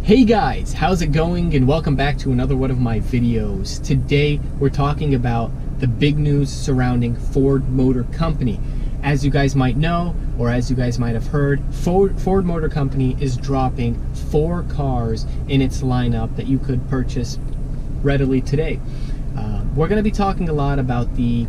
Hey guys, how's it going? And welcome back to another one of my videos. Today we're talking about the big news surrounding Ford Motor Company. As you guys might know, or as you guys might have heard, Ford Motor Company is dropping 4 cars in its lineup that you could purchase readily today. We're going to be talking a lot about the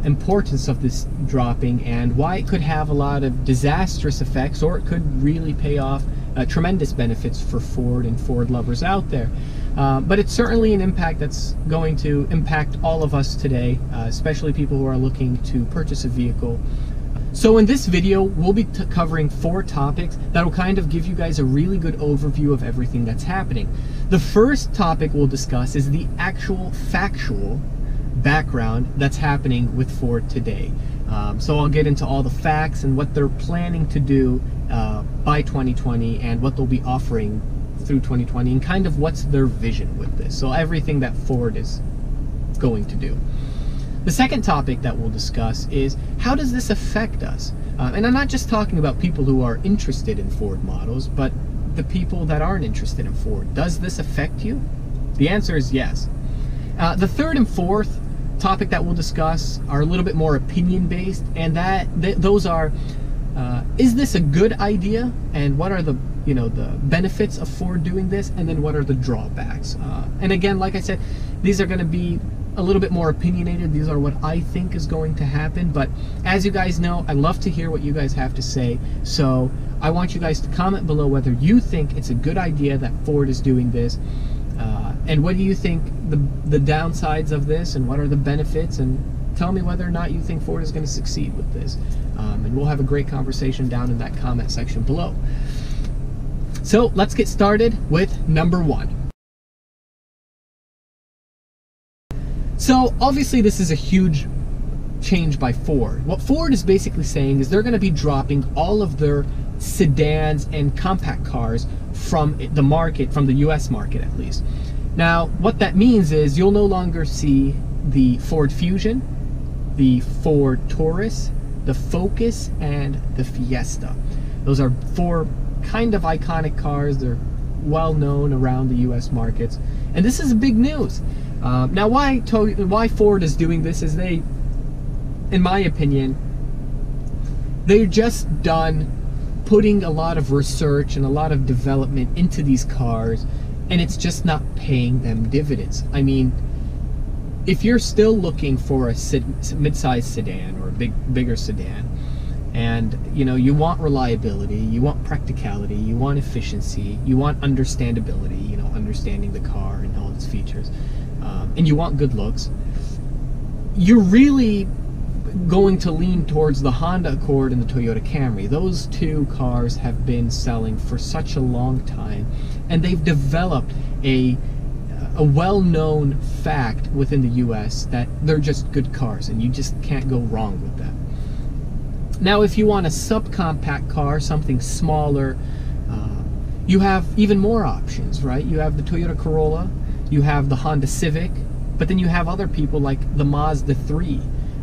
importance of this dropping and why it could have a lot of disastrous effects, or it could really pay off tremendous benefits for Ford and Ford lovers out there. But it's certainly an impact that's going to impact all of us today, especially people who are looking to purchase a vehicle. So in this video, we'll be covering 4 topics that will kind of give you guys a really good overview of everything that's happening. The first topic we'll discuss is the actual factual background that's happening with Ford today. So I'll get into all the facts and what they're planning to do by 2020 and what they'll be offering through 2020 and kind of what's their vision with this. So everything that Ford is going to do. The second topic that we'll discuss is how does this affect us? And I'm not just talking about people who are interested in Ford models, but the people that aren't interested in Ford. Does this affect you? The answer is yes. The third and fourth topic that we'll discuss are a little bit more opinion-based, and those are, is this a good idea? And what are the benefits of Ford doing this? And then what are the drawbacks? And again, like I said, these are going to be a little bit more opinionated. These are what I think is going to happen. But as you guys know, I love to hear what you guys have to say. So I want you guys to comment below whether you think it's a good idea that Ford is doing this. And what do you think the downsides of this, and what are the benefits, and tell me whether or not you think Ford is going to succeed with this. And we'll have a great conversation down in that comment section below. So let's get started with number 1. So obviously this is a huge change by Ford. What Ford is basically saying is they're going to be dropping all of their sedans and compact cars from the market, from the US market at least. Now what that means is you'll no longer see the Ford Fusion, the Ford Taurus, the Focus, and the Fiesta. Those are 4 kind of iconic cars. They're well known around the US markets, and this is big news. Now why Ford is doing this is they, in my opinion, they're just done putting a lot of research and a lot of development into these cars, and it's just not paying them dividends. I mean, if you're still looking for a mid-size sedan or a bigger sedan, and you want reliability, you want practicality, you want efficiency, you want understandability, understanding the car and all its features, and you want good looks, you're really going to lean towards the Honda Accord and the Toyota Camry. Those 2 cars have been selling for such a long time, and they've developed a well-known fact within the US that they're just good cars, and you just can't go wrong with them. Now if you want a subcompact car, something smaller, you have even more options, right? You have the Toyota Corolla, you have the Honda Civic, but then you have other people like the Mazda 3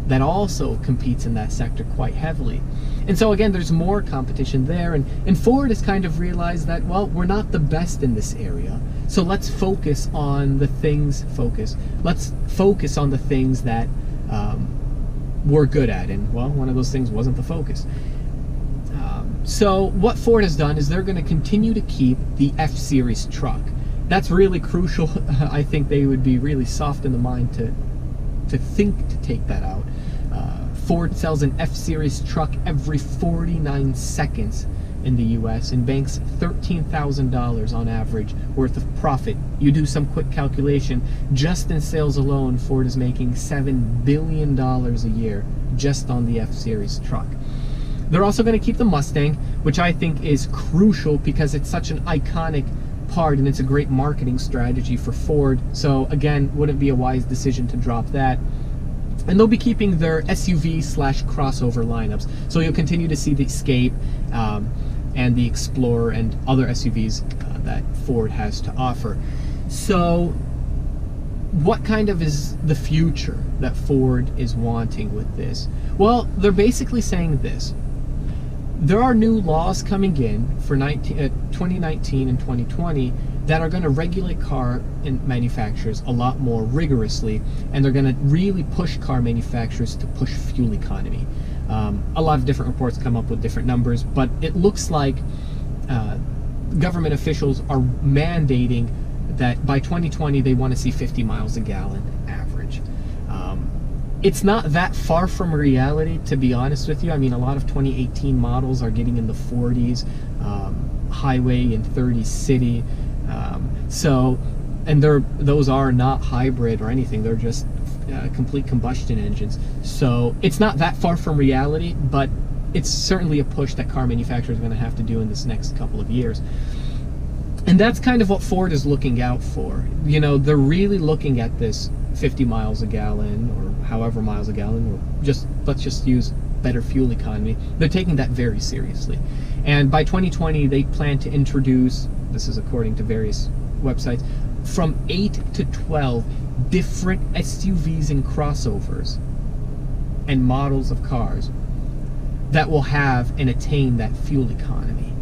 that also competes in that sector quite heavily. And so again, there's more competition there, and Ford has kind of realized that, well, we're not the best in this area, so let's focus on the things, let's focus on the things that we're good at, and well, one of those things wasn't the Focus. So what Ford has done is they're going to continue to keep the F-Series truck. That's really crucial. I think they would be really soft in the mind to think to take that out. Ford sells an F-Series truck every 49 seconds in the US and banks $13,000 on average worth of profit. You do some quick calculation, just in sales alone, Ford is making $7 billion a year just on the F-Series truck. They're also going to keep the Mustang, which I think is crucial because it's such an iconic part and it's a great marketing strategy for Ford. So again, wouldn't be a wise decision to drop that. And they'll be keeping their SUV/crossover lineups. So you'll continue to see the Escape and the Explorer and other SUVs that Ford has to offer. So what kind of is the future that Ford is wanting with this? Well, they're basically saying this. there are new laws coming in for 2019 and 2020 that are going to regulate car manufacturers a lot more rigorously, and they're going to really push car manufacturers to push fuel economy. A lot of different reports come up with different numbers, but it looks like government officials are mandating that by 2020 they want to see 50 miles a gallon average. It's not that far from reality, to be honest with you. I mean, a lot of 2018 models are getting in the 40s, highway and 30 city. And those are not hybrid or anything. They're just complete combustion engines. So it's not that far from reality, but it's certainly a push that car manufacturers are going to have to do in this next couple of years. And that's kind of what Ford is looking out for. You know, they're really looking at this 50 miles a gallon or however miles a gallon, or just, let's just use better fuel economy. They're taking that very seriously. And by 2020, they plan to introduce, this is according to various websites, from 8 to 12 different SUVs and crossovers and models of cars that will have and attain that fuel economy.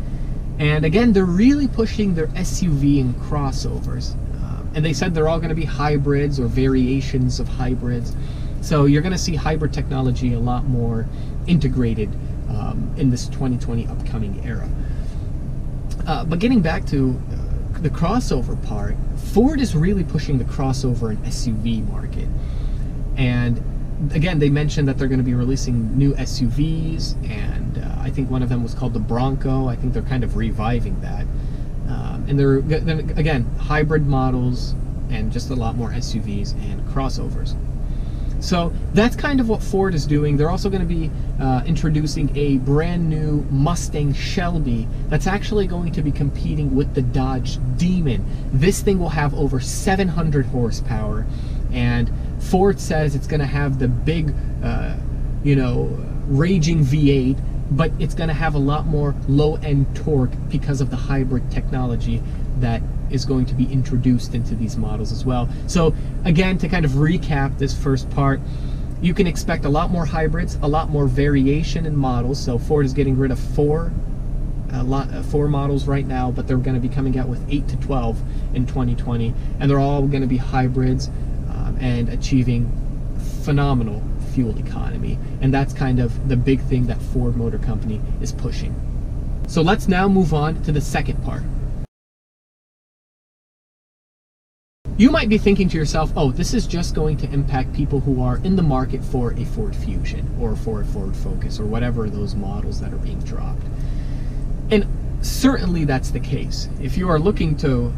And again, they're really pushing their SUV and crossovers. And they said they're all going to be hybrids or variations of hybrids. So you're going to see hybrid technology a lot more integrated in this 2020 upcoming era. But getting back to the crossover part, Ford is really pushing the crossover and SUV market. And again, they mentioned that they're going to be releasing new SUVs, and I think one of them was called the Bronco. I think they're kind of reviving that. And they're, again, hybrid models and just a lot more SUVs and crossovers. So that's kind of what Ford is doing. They're also going to be introducing a brand new Mustang Shelby that's actually going to be competing with the Dodge Demon. This thing will have over 700 horsepower, and Ford says it's going to have the big, you know, raging V8, but it's going to have a lot more low-end torque because of the hybrid technology that is going to be introduced into these models as well. So again, to kind of recap this first part, you can expect a lot more hybrids, a lot more variation in models. So Ford is getting rid of four models right now, but they're going to be coming out with 8 to 12 in 2020, and they're all going to be hybrids and achieving phenomenal fuel economy. And that's kind of the big thing that Ford Motor Company is pushing. So let's now move on to the second part. You might be thinking to yourself, oh, this is just going to impact people who are in the market for a Ford Fusion or for a Ford Focus or whatever those models that are being dropped. And certainly that's the case. If you are looking to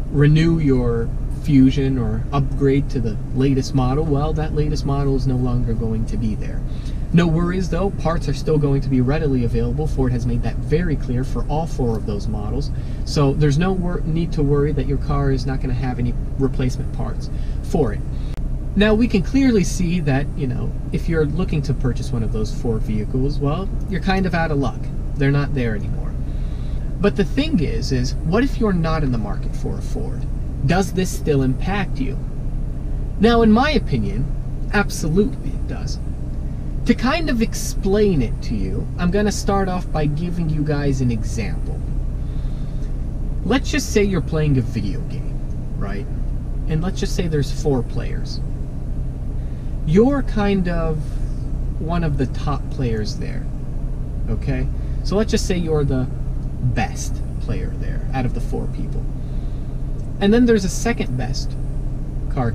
renew your Fusion or upgrade to the latest model, well, that latest model is no longer going to be there. No worries though, parts are still going to be readily available. Ford has made that very clear for all four of those models. So there's no need to worry that your car is not going to have any replacement parts for it. Now we can clearly see that, you know, if you're looking to purchase one of those four vehicles, well, you're kind of out of luck. They're not there anymore. But the thing is what if you're not in the market for a Ford? Does this still impact you? Now, in my opinion, absolutely it does. To kind of explain it to you, I'm going to start off by giving you guys an example. Let's just say you're playing a video game, right? And let's just say there's 4 players. You're kind of one of the top players there, okay? So let's just say you're the best player there out of the 4 people. And then there's a second best player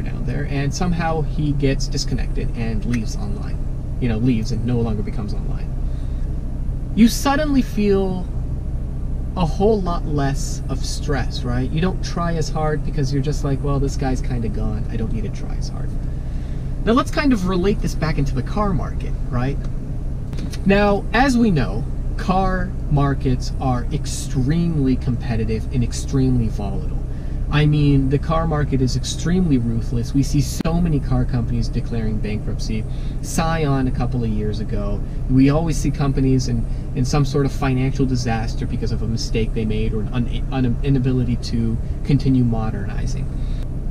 down there, and somehow he gets disconnected and leaves online. You know, leaves and no longer becomes online. You suddenly feel a whole lot less of stress, right? You don't try as hard because you're just like, well, this guy's kind of gone. I don't need to try as hard. Now let's kind of relate this back into the car market, right? Now, as we know, car markets are extremely competitive and extremely volatile. I mean, the car market is extremely ruthless. We see so many car companies declaring bankruptcy. Scion a couple of years ago. We always see companies in some sort of financial disaster because of a mistake they made or an inability to continue modernizing.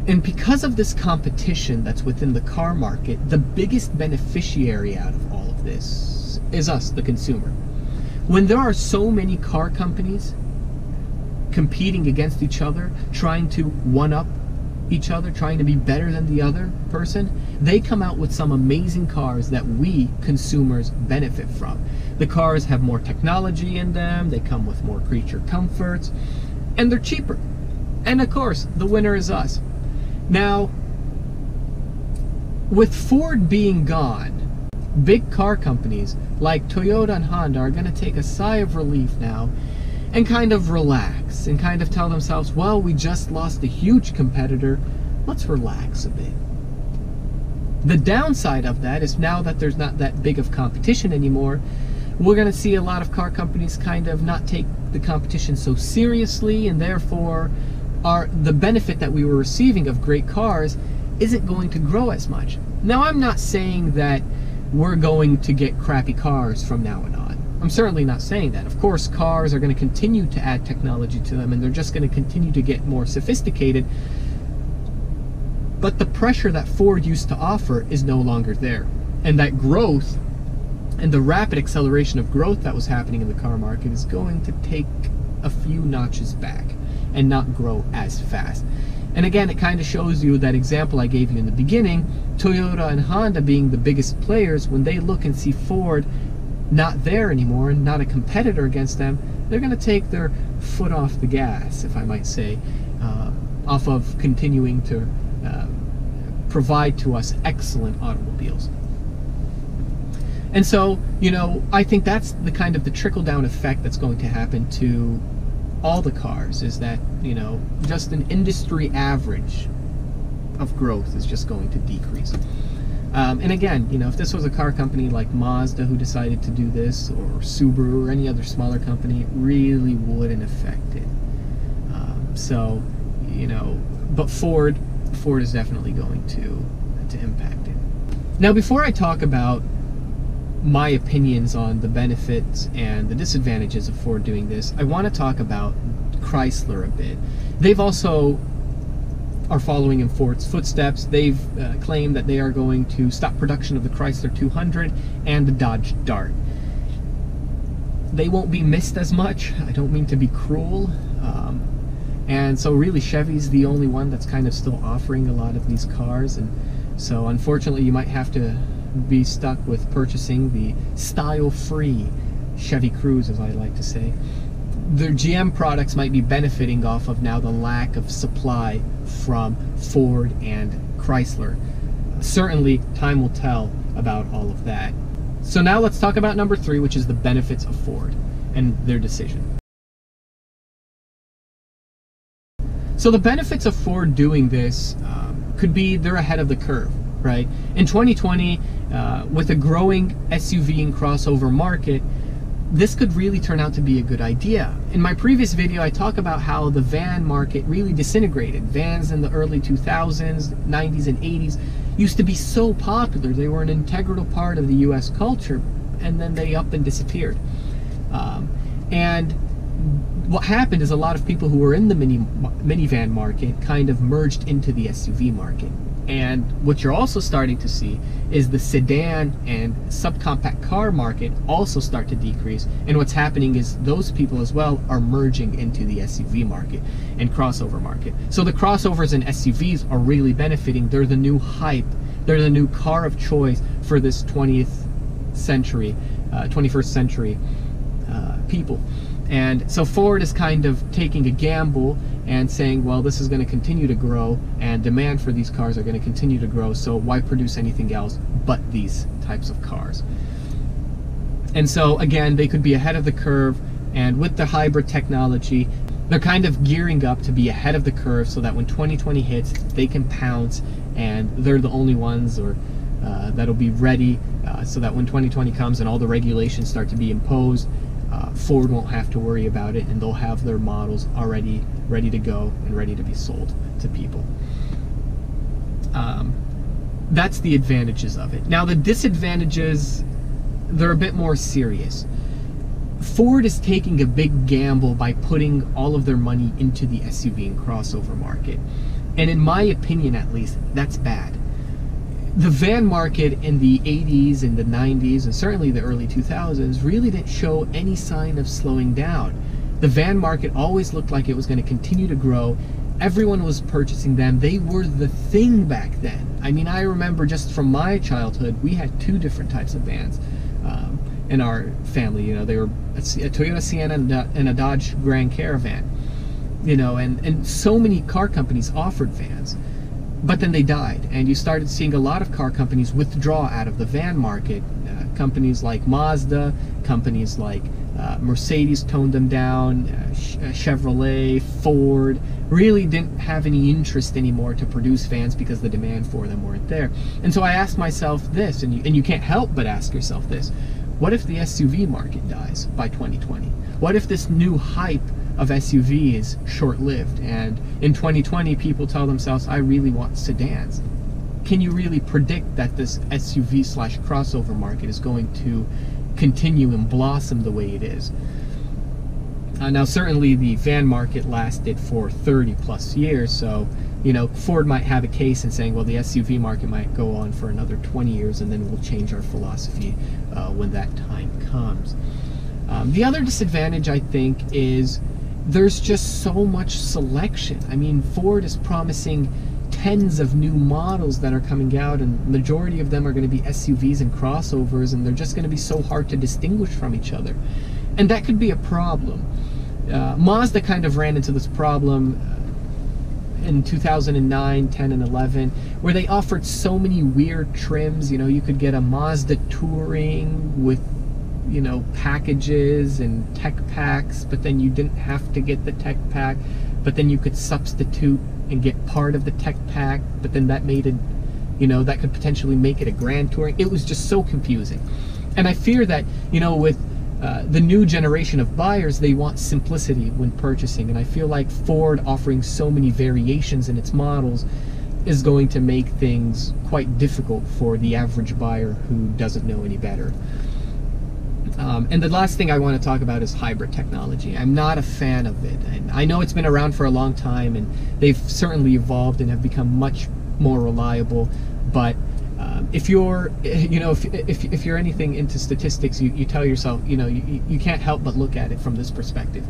And because of this competition that's within the car market, the biggest beneficiary out of all of this is us, the consumer. When there are so many car companies competing against each other, trying to one-up each other, trying to be better than the other person, they come out with some amazing cars that we consumers benefit from. The cars have more technology in them, they come with more creature comforts, and they're cheaper. And of course, the winner is us. Now, with Ford being gone, big car companies like Toyota and Honda are going to take a sigh of relief now and kind of relax and kind of tell themselves, well, we just lost a huge competitor, let's relax a bit. The downside of that is now that there's not that big of competition anymore, we're going to see a lot of car companies kind of not take the competition so seriously, and therefore the benefit that we were receiving of great cars isn't going to grow as much. Now, I'm not saying that we're going to get crappy cars from now on. I'm certainly not saying that. Of course, cars are going to continue to add technology to them, and they're just going to continue to get more sophisticated. But the pressure that Ford used to offer is no longer there. And that growth and the rapid acceleration of growth that was happening in the car market is going to take a few notches back and not grow as fast. And again, it kind of shows you that example I gave you in the beginning, Toyota and Honda being the biggest players. When they look and see Ford not there anymore and not a competitor against them, they're going to take their foot off the gas, if I might say, off of continuing to provide to us excellent automobiles. And so, you know, I think that's the kind of the trickle-down effect that's going to happen to all the cars, is that, you know, just an industry average of growth is just going to decrease. And again, you know, if this was a car company like Mazda who decided to do this, or Subaru, or any other smaller company, it really wouldn't affect it. So, you know, but Ford is definitely going to impact it. Now, before I talk about my opinions on the benefits and the disadvantages of Ford doing this, I want to talk about Chrysler a bit. They've also are following in Ford's footsteps. They've claimed that they are going to stop production of the Chrysler 200 and the Dodge Dart. They won't be missed as much. I don't mean to be cruel. And so really Chevy's the only one that's kind of still offering a lot of these cars. And so unfortunately you might have to be stuck with purchasing the style-free Chevy Cruze, as I like to say. Their GM products might be benefiting off of now the lack of supply from Ford and Chrysler. Certainly, time will tell about all of that. So now let's talk about number 3, which is the benefits of Ford and their decision. So the benefits of Ford doing this could be they're ahead of the curve, right? In 2020, with a growing SUV and crossover market, this could really turn out to be a good idea. In my previous video, I talk about how the van market really disintegrated. Vans in the early 2000s, 90s, and 80s used to be so popular. They were an integral part of the US culture, and then they up and disappeared. And what happened is a lot of people who were in the minivan market kind of merged into the SUV market. And what you're also starting to see is the sedan and subcompact car market also start to decrease. And what's happening is those people as well are merging into the SUV market and crossover market. So the crossovers and SUVs are really benefiting. They're the new hype. They're the new car of choice for this 21st century people. And so Ford is kind of taking a gamble and saying, well, this is going to continue to grow and demand for these cars are going to continue to grow, so why produce anything else but these types of cars? And so again, they could be ahead of the curve, and with the hybrid technology, they're kind of gearing up to be ahead of the curve so that when 2020 hits, they can pounce, and they're the only ones that'll be ready so that when 2020 comes and all the regulations start to be imposed, Ford won't have to worry about it, and they'll have their models already ready to go and ready to be sold to people. That's the advantages of it. Now the disadvantages, they're a bit more serious. Ford is taking a big gamble by putting all of their money into the SUV and crossover market. And in my opinion, at least, that's bad. the van market in the 80s and the 90s and certainly the early 2000s really didn't show any sign of slowing down. The van market always looked like it was going to continue to grow. Everyone was purchasing them. They were the thing back then. I mean, I remember just from my childhood, we had two different types of vans in our family. You know, they were a Toyota Sienna and a Dodge Grand Caravan. You know, and so many car companies offered vans. But then they died, and you started seeing a lot of car companies withdraw out of the van market. Companies like Mazda, companies like Mercedes toned them down, Chevrolet, Ford, really didn't have any interest anymore to produce vans because the demand for them weren't there. And so I asked myself this, and you can't help but ask yourself this: what if the SUV market dies by 2020? What if this new hype of SUV is short-lived, and in 2020 people tell themselves, I really want sedans? Can you really predict that this SUV/crossover market is going to continue and blossom the way it is? Now certainly the van market lasted for 30 plus years, so you know, Ford might have a case in saying, well, the SUV market might go on for another 20 years and then we'll change our philosophy when that time comes. The other disadvantage, I think, is there's just so much selection. I mean, Ford is promising tens of new models that are coming out, and the majority of them are going to be SUVs and crossovers, and they're just going to be so hard to distinguish from each other. And that could be a problem. Mazda kind of ran into this problem in 2009, 10, and 11, where they offered so many weird trims. You know, you could get a Mazda Touring with, you know, packages and tech packs, but then you didn't have to get the tech pack, but then you could substitute and get part of the tech pack, but then that made it, you know, that could potentially make it a Grand Touring. It was just so confusing. And I fear that, you know, with the new generation of buyers, they want simplicity when purchasing, and I feel like Ford offering so many variations in its models is going to make things quite difficult for the average buyer who doesn't know any better. And the last thing I want to talk about is hybrid technology. I'm not a fan of it, and I know it's been around for a long time, and they've certainly evolved and have become much more reliable. But if you're, you know, if you're anything into statistics, you tell yourself, you know, you can't help but look at it from this perspective.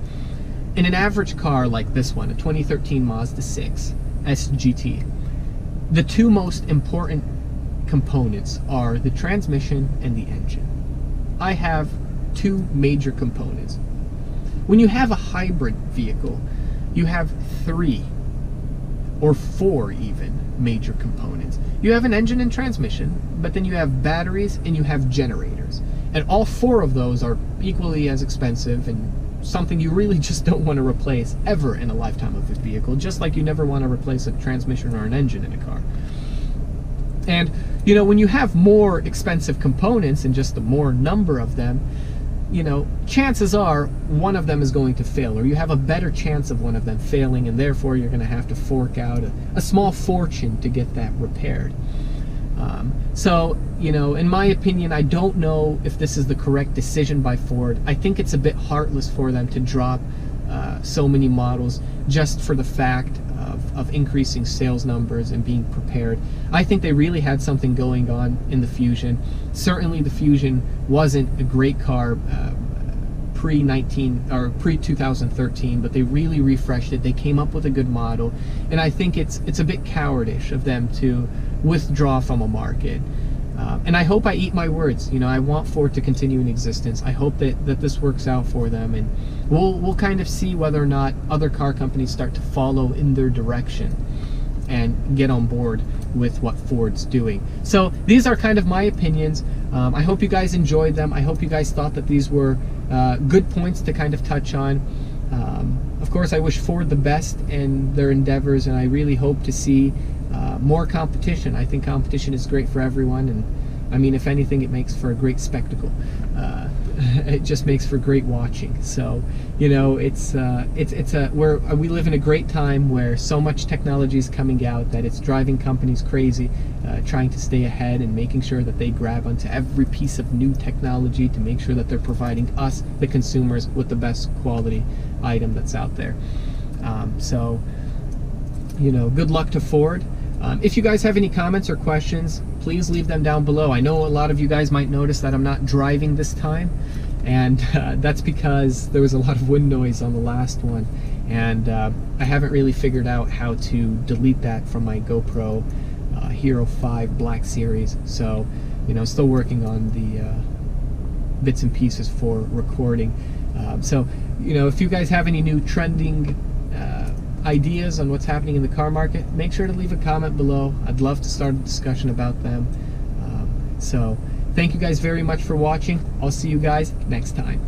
In an average car like this one, a 2013 Mazda 6 SGT, the two most important components are the transmission and the engine. I have two major components. When you have a hybrid vehicle, you have 3 or 4 even major components. You have an engine and transmission, but then you have batteries and you have generators. And all 4 of those are equally as expensive and something you really just don't want to replace ever in a lifetime of a vehicle, just like you never want to replace a transmission or an engine in a car. And, you know, when you have more expensive components and just a more number of them, you know, chances are one of them is going to fail, or you have a better chance of one of them failing, and therefore you're going to have to fork out a small fortune to get that repaired. So, you know, in my opinion, I don't know if this is the correct decision by Ford. I think it's a bit heartless for them to drop so many models just for the fact of increasing sales numbers and being prepared. I think they really had something going on in the Fusion. Certainly the Fusion wasn't a great car pre-2013, but they really refreshed it. They came up with a good model, and I think it's a bit cowardish of them to withdraw from a market. And I hope I eat my words. You know, I want Ford to continue in existence. I hope that this works out for them, and we'll kind of see whether or not other car companies start to follow in their direction and get on board with what Ford's doing. So these are kind of my opinions. I hope you guys enjoyed them. I hope you guys thought that these were good points to kind of touch on. Of course, I wish Ford the best in their endeavors, and I really hope to see more competition. I think competition is great for everyone, and I mean, if anything, it makes for a great spectacle. It just makes for great watching. So, you know, we live in a great time where so much technology is coming out that it's driving companies crazy, trying to stay ahead and making sure that they grab onto every piece of new technology to make sure that they're providing us, the consumers, with the best quality item that's out there. So, you know, good luck to Ford. If you guys have any comments or questions, please leave them down below. I know a lot of you guys might notice that I'm not driving this time, and that's because there was a lot of wind noise on the last one, and I haven't really figured out how to delete that from my GoPro Hero 5 Black Series. So, you know, still working on the bits and pieces for recording. So, you know, if you guys have any new trending ideas on what's happening in the car market, make sure to leave a comment below. I'd love to start a discussion about them. So thank you guys very much for watching. I'll see you guys next time.